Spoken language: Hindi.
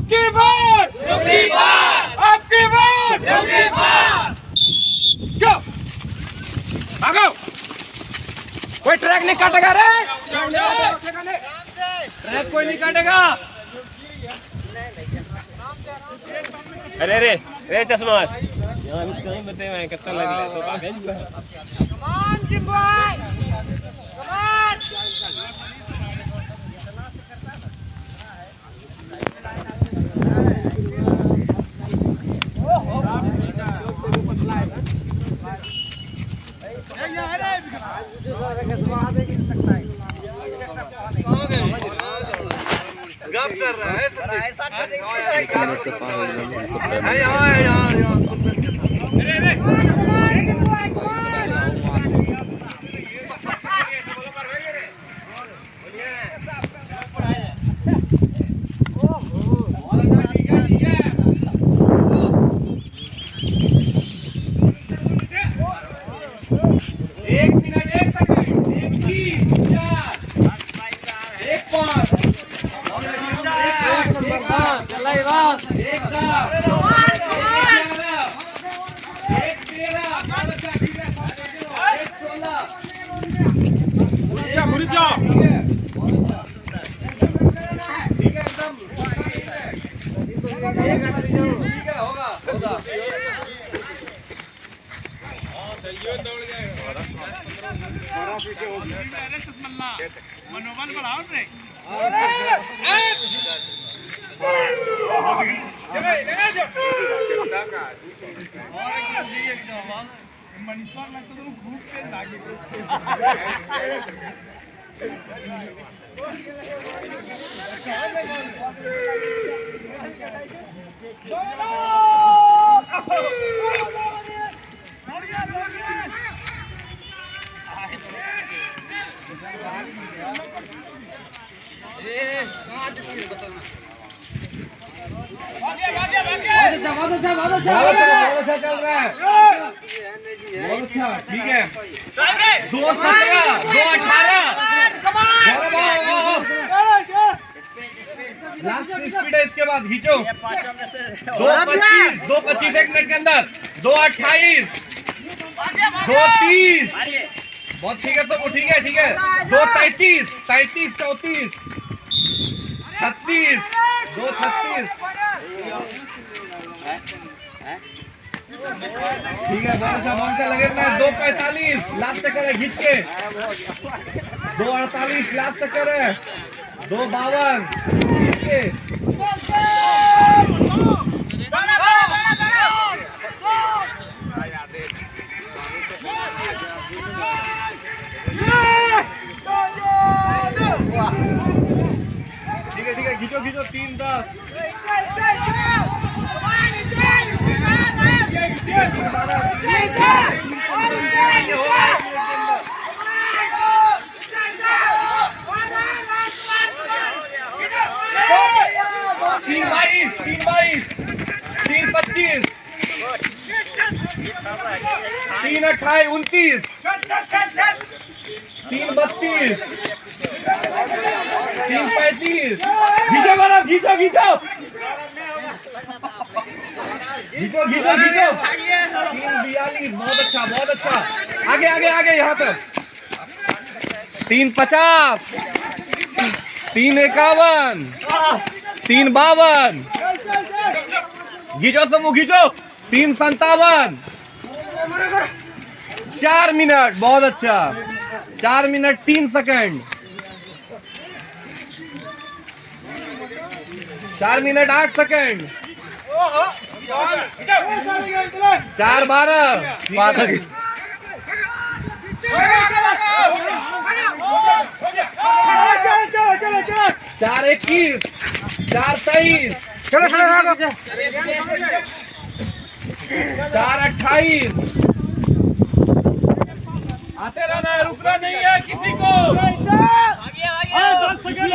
आपकी बात आपकी बात क्यों भागो कोई ट्रैक नहीं काटेगा रे ट्रैक कोई नहीं काटेगा अरे रे रे चश्मा कहीं बताए मैं कितना लग रहा है तो भागे कमान जिम्बाई कमान गप कर रहा है मनोबल बढ़ाओ रे मनीषवार लगता तो भूख के लागे बहुत चल रहा है बहुत अच्छा ठीक है 2:17 2:18 लास्ट स्पीड है इसके बाद खींचो 2:25 एक मिनट के अंदर 2:28 2:30 बहुत ठीक है सब ठीक है 2:33 33 34 36 2:36 ठीक है बहुत अच्छा लगे ना 2:45 लास्ट चक्कर है खींच के 2:48 लास्ट चक्कर है 2:52 खींच के ठीक है खींचो 3:10 3:22 3:25 3:28 29 3:32 3:35 खींचो मैडम खींचो 3:42 बहुत अच्छा आगे यहाँ पर 3:50 3:51 3:52 घीचो समूह घीचो 3:57 4 मिनट बहुत अच्छा 4 मिनट 3 सेकंड 4 मिनट 8 सेकंड 4:12 4:21 4:23 4:28 आते रहना है रुकना नहीं है किसी को आगे 10 सेकंड